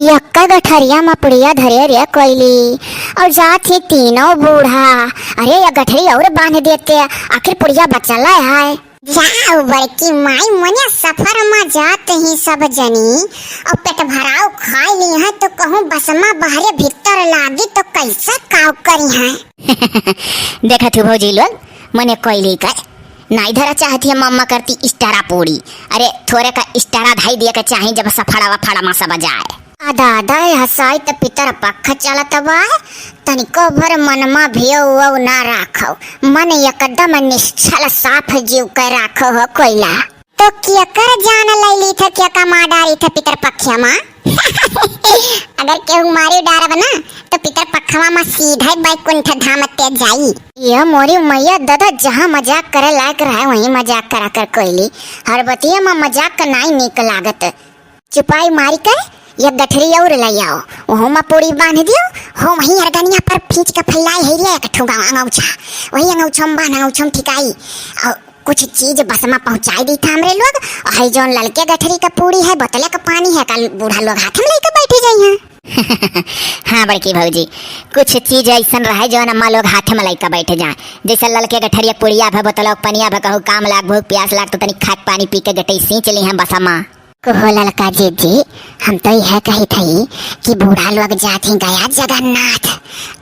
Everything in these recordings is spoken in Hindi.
यक्का गठरिया मपड़िया धरे रे कोयली और जात ही तीनों बूढ़ा। अरे ये गठरी और बांध देते आखिर पुड़िया बचला है। जाओ बड़की माई मने सफर में जाते ही सब जनी और पेट भराव खा ली है तो कहूँ बसमा बहरे भीतर लागी तो कैसा काव करी है। देखा थी भौजी लोग मने कोयली का ना इधर चाहती है मम्मा करती इस्टारा पूड़ी। अरे थोड़े का इस्टारा धाई दिया के चाहे जब सफड़ा वफड़ा मासा बजाए दादा हसाई त पितर पक्ष चलत बा तनिको भर मनमा भियो ना राखो मन एकदम निश्चल साफ जीव कर राखो हो कोयला तो क्या कर जान लैली थे क्या कमा डारी थे पितर पक्षमा मा अगर केहू मारी डारब ना तो पितर पक्षमा मा सीधा बैकुंठ धाम ते जाई। ये मोरी मैया दादा जहाँ मजाक करे लायक रहे वहीं मजाक करा कर कोयली हर बतिया में मजाक का नाई निक लागत। चुपाई मारी कर ये गठरी और ले आओ वहाँ में पूरी बांध दियो हो वहीं अरगनिया पर खींच के फैलाई है रे कठुगा अंगौछा वहीं अंगौछम बांध अंगौछम ठिकाई और कुछ चीज बस में पहुंचाई दी था हमरे लोग और जोन ललके गठरी का पूरी है बोतले का पानी है कल बूढ़ा लोग हाथ में लेकर बैठे जाई हैं। हाँ बड़की भौजी कुछ चीज ऐसा रहे जो अम्मा लोग हाथ में लेकर बैठे जाए जैसे ललके गठरिया पुड़िया भे बोतल पनिया भे कहूँ काम लाग भूख प्यास लाग तो तनिक खाक पानी पी के गटई सींच ली हैं बसमा कहो ललका जी हम तो यह कही थी कि बूढ़ा लोग जाती गया जगन्नाथ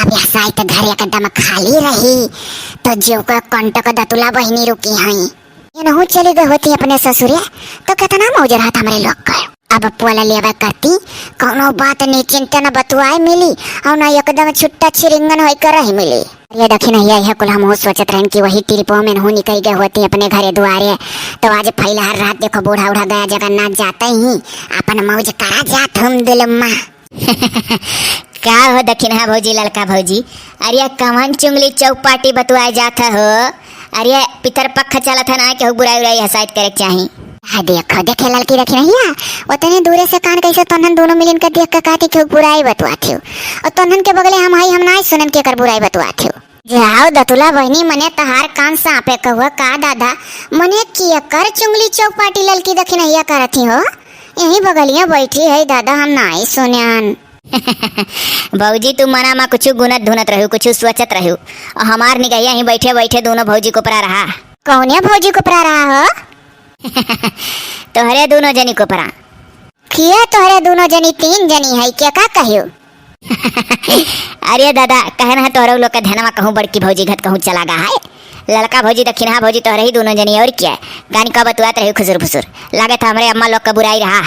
अब ऐसा तो घर एकदम खाली रही तो जो का कंटक दतुला बहनी रुकी हैं ये नहु चली गई होती अपने ससुरे तो कितना मौज रहा था हमारे लोग का। अब पोला लेवा करती कोनो बात नहीं चिंता न बतुआए मिली और न एकदम छुट्टा छिरिंगन होकर रही मिली। ये देखी नहीं है कुल हम सोचत रहन कि वही टिरिपो में नहु निकल गए होती अपने घरे दुआरे तो आज फैला हर रात देखो बूढ़ा उड़ा गया जगन्नाथ जाते ही अपन मौज करा जात हम दिलम्मा। क्या हो दक्षिण है भौजी ललका भौजी अरे कवन चुंगली चौपाटी बतुआए जाता हो। अरे पितर पक्ष चला था ना कि बुराई उराई हसाइत करे चाहिए। हाँ देखो देखे लड़की रखी नहीं है उतने दूरे से कान कैसे तोहन दोनों मिलन कर देख कर कहती कि बुराई बतवाती हो और तोहन के बगले हम ना सुनन के कर बुराई बतवाती हो। जाओ दतुला बहनी मने तहार कान सांपे कहुआ का दादा मने किया कर चुंगली चौपाटी लड़की दखी नहीं करती हो यही बगलियां बैठी है दादा हम ना सुनन। भौजी तू मना मा कुछ गुनत धुनत रहू कुछ सोचत रहू और हमार निगहिया ही बैठे बैठे दोनों भौजी को परा रहा। कौन भौजी को परा रहा हो। तोहरे दोनों जनी को परा किया तोहरे दोनों जनी तीन जनी है क्या का कहियो। अरे दादा कहना है तोहरे लोग का धनवा कहूँ बड़की भौजी घट कहूँ चला गा है लड़का भौजी दक्षिणा भौजी तोहरे ही दोनों जनी और क्या गानी का बतुआत रही खुसुर फुसुर लागे था हमारे अम्मा लोग का बुराई रहा।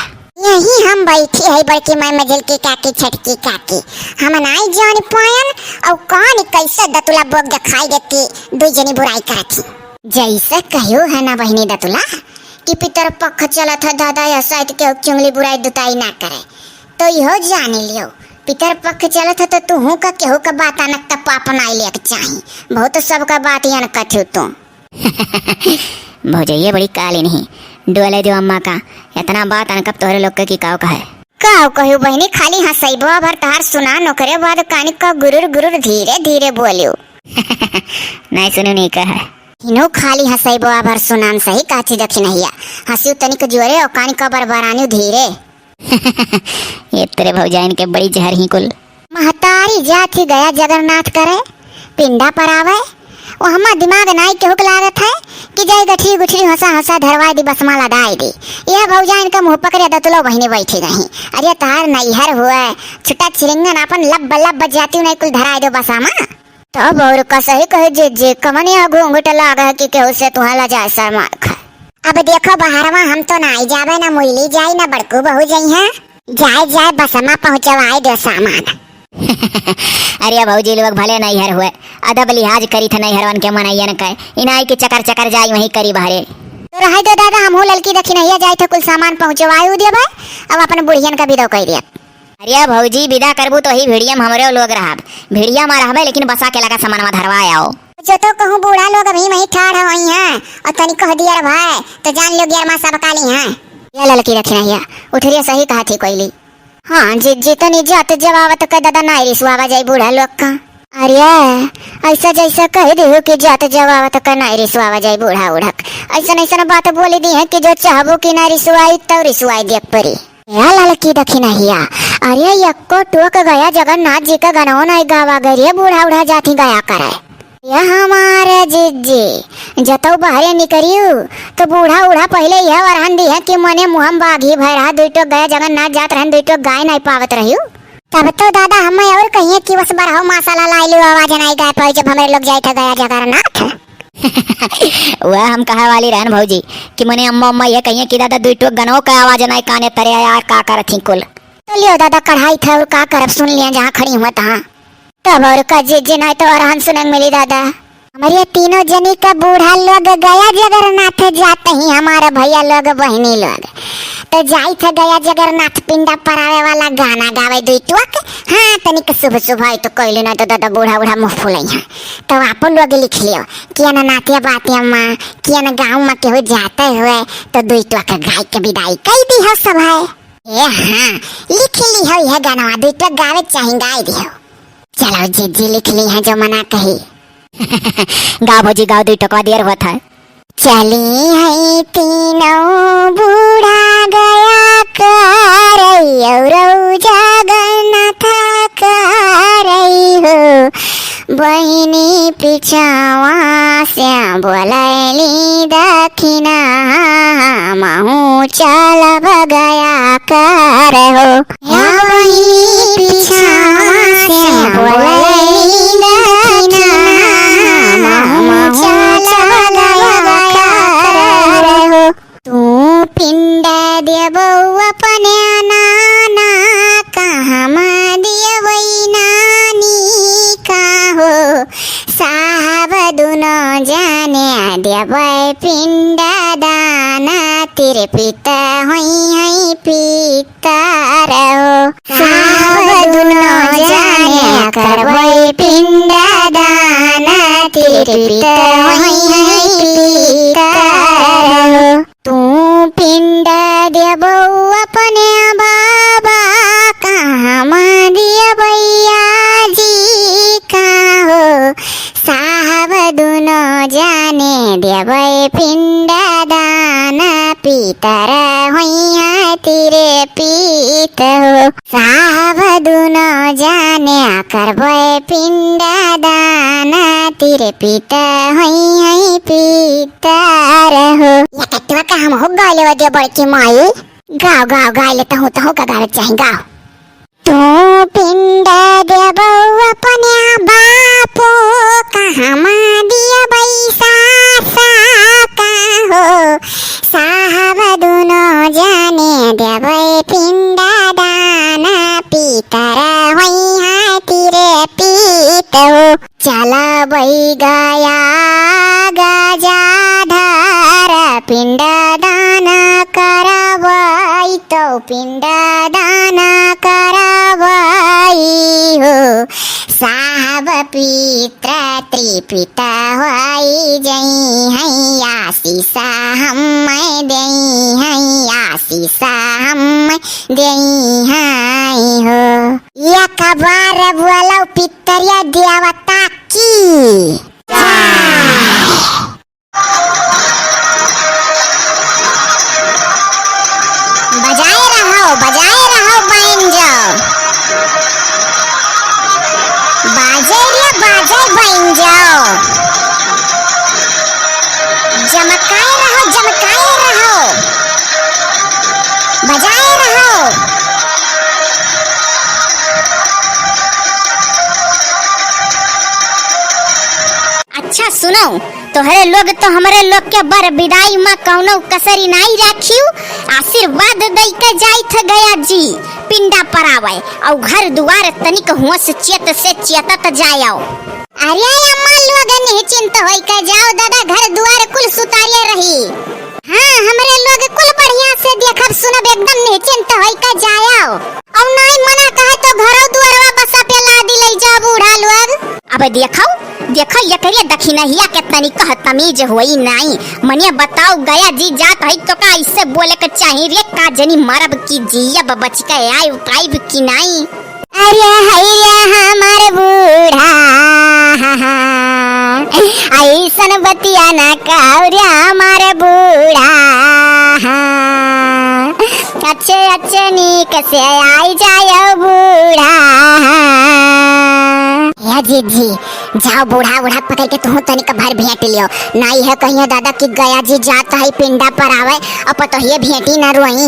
यही हम बैठी है बड़की माई मजल की काकी छटकी काकी हम नाई जान पायन और कौन कैसे दतुला बोग दिखाई देती दो जनी बुराई करती जैसे कहियो है ना बहनी दतुला कि पितर पक्ष चला था दादा या शायद के चुंगली बुराई दुताई ना करे तो यहो जान लियो पितर पक्ष चला था तो तू हूँ का केहू का बात अनक तक पापन आई ले चाहिए बहुत सबका बात यान कथू तू। भौजी ये बड़ी काली नहीं डोले दो अम्मा का इतना बात अनकब तोहरे लोग की काव का है काव कहू बहनी खाली हंसैबो भर तहार सुना नोकरे बाद कानी का गुरुर गुरुर धीरे धीरे बोलियो। नहीं सुनो नहीं कहा हिनो खाली हंसैबो भर सुनान सही काची दक्षिण हिया हंसियो तनिक जोरे और कानी का बरबरानियो धीरे। ये तेरे भौजाइन के बड़ी जहर ही कुल महतारी जाती गया जगन्नाथ करे पिंडा पर आवे वो हमा दिमाग नाई के हुक लागत है कि जाई गठरी गुठरी हंसा हंसा धरवाई दी बसमा लदाई दी यह भौजाइन का मुंह पकड़े दतुलो बहनी बैठी रही। अरे तार नैहर हुआ छुट्टा छिरिंगन अपन लब लब जाती नहीं कुल धराई दो बसामा तो और का सही कहे जे कमन या घूंघट लागा कि केहू से तुहा ला जाए सर मार खा। अब देखो बहारवा हम तो नाई जावे ना मुइली जाई ना बड़कू बहू जाई है जाए बसमा पहुंचवाई दो सामान। अरे भौजी लोग भले नैहर हुए अदब लिहाज करी था नैहरवन के मनैया न कहे इनाई के चकर चकर जाई वहीं करी बहरे तो रहे दो दादा हम लड़की दखी नहीं जाए थे कुल सामान पहुंचवाई दिया अब अपन बुढ़ियन का विदा कर दिया। अरे भौजी विदा करबू तो ही भिड़िया में हमरे लोग रहा भिड़िया में रहबे लेकिन बसा के लगा सामान धरवा आओ जो तो कहूँ बूढ़ा लोग अभी वहीं ठाड़ वहीं है और तनी कह दिया भाई तो जान लो गियर माँ सब काली है ये लड़की रखी नहीं उठरिया सही कहा थी कोयली। हाँ जी तो नहीं जाते जवाब तो कह दादा नाई रिसवावा जाई बूढ़ा लोग का। अरे ऐसा जैसा कह दे कि जाते जवाब तो कह नाई रिसवावा जाई बूढ़ा उड़क ऐसा ऐसा बात बोली दी है कि जो चाहबो कि नाई रिसवाई तो रिसवाई देख परी। या लड़की दखी नहिया, अरे यक्को टोक गया जगन्नाथ जी का गनौ नहीं गावा गए बूढ़ा उड़ा जाती गया करे। ये हमारे जिज्जी जतौ बहरे निकरियू तो बूढ़ा उड़ा पहले यह वरहन दी है कि मने मुहम बाघी भैरा दुईटो गया जगन्नाथ जात रहन दुईटो गाय नहीं पावत रहियो। तब तो दादा हमें और कहिए कि बस बरहो मसाला लाई लो आवाज नहीं गाय पाई जब हमारे लोग जाए थे गया जगन्नाथ। वह हम कहा वाली रहन भौजी कि मने अम्मा अम्मा ये कहिए कि दादा दुईटो गनौ का आवाज नहीं काने तरे यार का करथी कुल। तो लियो दादा कढ़ाई था और का करब सुन लिया जहाँ खड़ी हुआ तहाँ। तब और का जिज्जी नहीं तो अरहन सुनने मिली दादा। हमारे तीनों जनी का बूढ़ा लोग गया जगन्नाथ जाते ही हमारे भैया लोग बहनी लोग तो जाई थे गया जगन्नाथ पिंडा परावे वाला गाना गावे दुईटुक। हाँ तनिक सुबह सुबह तो कोई ना तो दादा बूढ़ा बूढ़ा मुँह फुलाई है तो आप लोग लिख लियो किया ना नातिया बातिया माँ किया ना गाँव में केहू जाते हुए तो दुईटुक गाय के विदाई कई दी हो सब है। ए हाँ लिख ली हो यह गाना दुईटुक गावे चाहे गाय दी हो। चलो जिज्जी लिख ली है जो मना कही। गाँव भौजी गाँव दुईटो का देर हुआ था। चली है तीनों बूढ़ा गया करई जगन्नाथ करई हो बहिनी पिछावा से बोलैली दक्षिणा महू चल गया कर हो। बहिनी पिछावा से बोलैली दक्षिणा महू चल तू पिंड देबो अपने नाना कहाँ देवई नानी का हो साहब दुनो जाने देवै पिंड दाना तेरे पिता हुई पिता रहो साहब दुनो जाने करवै पिंड दाना तेरे पिता हुई पिता रहो। तू पिंड देबो अपने बाबा कहाँ दिया भैया जी का हो साहब दुनो जाने देबै पिंड दाना पितर हुई तेरे पीत हो साहब दुनो जाने करबै पिंड दाना तेरे पिता हुई पितर हो। ये का हम हो गाले वजह बड़की माई गाँव गाँव गाय लेता हूँ तो का गावे चाहे गाँव। तू पिंड देबो अपने बापो कहाँ दिया बैसा का हो साहब दुनो जाने देबै पिंड दाना पितर हुई तेरे पीत हो। चला बई गया गजाधर पिंड दाना करवाई तो पिंड दाना करवाई हो साहब पित्र त्रिपिता हुई जई है आशीषा हम दई है आशीषा हम दई है हो। एक बार बोलो पितरिया देवता की बजाए रहो बैंजो बाजे रे बाजे बैंजो जमकाए रहो बजाए रहो। अच्छा सुनो तोहरे लोग तो हमारे लोग के बर विदाई में कौनो कसरी नहीं राखियो आशीर्वाद दई के जाई थ गया जी पिंडा परावे और घर दुआर तनिक हुआ से चेतत जाओ। अरे अम्मा लोग निश्चिंत होई के जाओ दादा घर दुआर कुल सुतारिया रही। हाँ हमरे लोग कुल बढ़िया से देखब सुनब एकदम निश्चिंत होई के जाओ और नहीं मना कहे तो घरो दुआरवा बसा पे ला दिलै जा बूढ़ा लोग। अब देखो ये करिए दक्षिणहिया के तनिक तमीज होई नहीं मनिया बताओ गया जी जात है तो का इससे बोले के चाहिए रे का जनी मरब की जियब बच के आए उठाइब की नहीं। अरे हैया हमार बूढ़ा ऐसन बतिया ना कहू रे हमार बूढ़ा अच्छे अच्छे नीक से आई जाओ बूढ़ा। या जीजी जाओ बूढ़ा बूढ़ा पकड़ के तुम तनिक भर भेंट लियो। नहीं है कहियो दादा कि गया जी जाता है पिंडा पर आवे और पतोहिए भेंटी न रोई।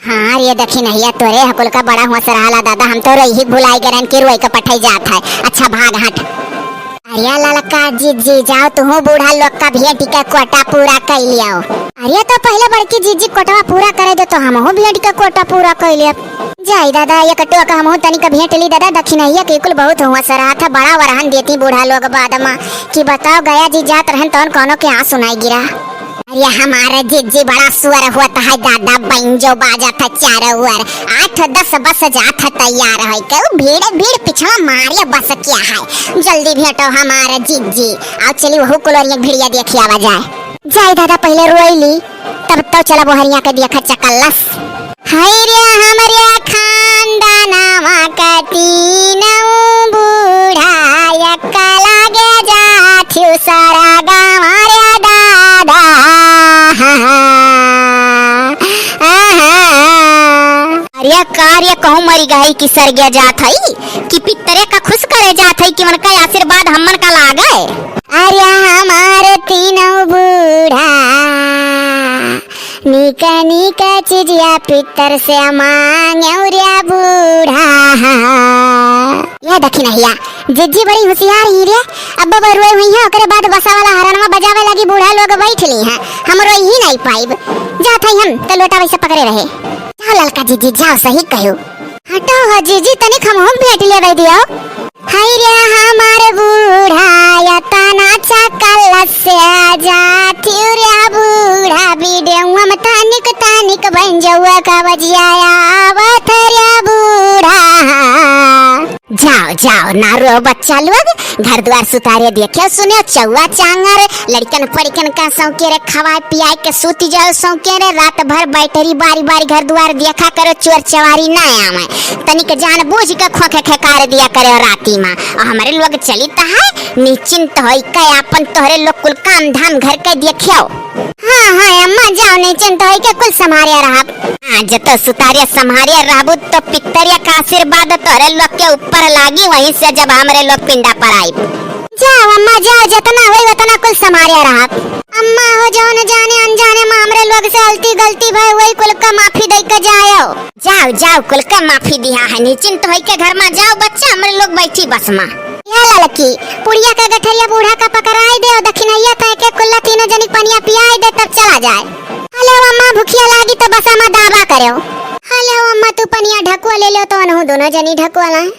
हाँ रे देखी नहीं तोरे हकुल का बड़ा हुआ सरहाला दादा हम तो रोई ही भुलाई गरन के रोई का पठाई जात है। अच्छा भाग हट। अरे ललका जीजी जाओ तुम बूढ़ा लोग का भेंट का कोटा पूरा कर लियो। अरे तो पहले बड़की जीजी कोटवा पूरा करे दे तो हम भेंट का कोटा पूरा कर लियो। जाई दादा ये कटुआ का हम तनिक भेंट ली दादा दक्षिणैया के कुल बहुत हुआ सराहा था बड़ा वरहन देती बूढ़ा लोग बाद में कि बताओ गया जी जात रहन तो कोनो के आंसू सुनाई गिरा। अरे हमारा जीजी बड़ा सुअर हुआ है दादा बंजो बाजा था चारों ओर 8-10 बस जात है तैयार है क्यों भीड़ भीड़ पिछवा मारिया बस क्या है। जल्दी भेटो हमारा जीजी आओ चली वहु कुलोरिया भिड़िया देखी आवा जाए। जाई दादा पहले रोई ली तब तो चला बोहरिया के देखा चकल्लस। हाय रे हमरे खानदानवा का तीनों बूढ़ा यक्का लागे जाथियो सारा गाँव रे दादा। अरे कार्य कहूँ मरी गई कि सरगिया जात है कि पितरे का खुश करे जात है कि मन का आशीर्वाद हमन का लागे। अरे हमारे तीनों बूढ़ा निका निका चिजिया पितर से मांगे रे बूढ़ा। ये देखी नहीं जिज्जी बड़ी होशियार ही रे अब रोए हुई है ओकरे बाद बसा वाला हरनवा बजावे लगी बूढ़ा लोग बैठ ली हैं हम रोई ही नहीं पाइब जात है हम तो लोटा वैसे पकड़े रहे। जाओ ललका जीजी जाओ सही कहो। हटो हो जीजी तनिक हम भेंट ले दियो। हाय रे हमारे बूढ़ा या तना चकल से जाती रे बूढ़ा वीडियो हम तनिक तनिक बन जाऊआ का बजियाया आवत रे बूढ़ा। जाओ जाओ ना रो बच्चा लोग घर द्वार सुतारे देखियो सुनियो चौवा चांगर लड़कन पड़कन का सौके रे खवाए पियाए के सूती जाओ सौके रे रात भर बैठरी बारी बारी घर द्वार देखा करो चोर चवारी ना आवे तनिक जान बूझ के खोखे खेकार दिया करे राती में और हमारे लोग चलित है निश्चिंत होई के अपन तोहरे लोग कुल काम धाम घर के देखियो। हाँ हाँ अम्मा जाओ निश्चिंत होई के कुल संभारिया रहब। आज तो सुतारिया संभारिया रहबू तो पितरिया का आशीर्वाद तोहरे लोग के ऊपर लागी वहीं से जब हमारे लोग पिंडा पर आई। जाओ अम्मा जाओ जितना होई उतना कुल संभारिया रहब। अम्मा हो जाओ न जाने अनजाने में हमरे लोग से गलती गलती भाई वही कुल का माफी दे के जाओ। जाओ जाओ कुल का माफी दिया है निश्चिंत होई के घर में जाओ बच्चा हमरे लोग बैठी बस में। या लड़की पुड़िया का गठरिया बूढ़ा का पकड़ाई दे और दक्षिणैया तय के कुल्ला तीनों जनी पनिया पियाई दे तब चला जाए। हेलो अम्मा भूखिया लागी तो बस अम्मा दावा करो। हेलो अम्मा तू पनिया ढकुआ ले लो तो अनहु दोनों जनी ढकुआ लाए।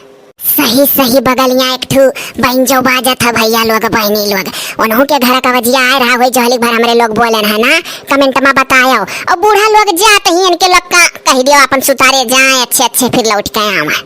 सही सही बगलिया एक ठू बहनजो बाजा था भैया लोग बहनी लोग उन्हों के घर का वजिया आ रहा हुई जोहली भर हमरे लोग बोले है ना कमेंट में बतायो और बूढ़ा लोग जाते ही इनके लोग का कह दियो अपन सुतारे जाए अच्छे अच्छे फिर लौट के आवा।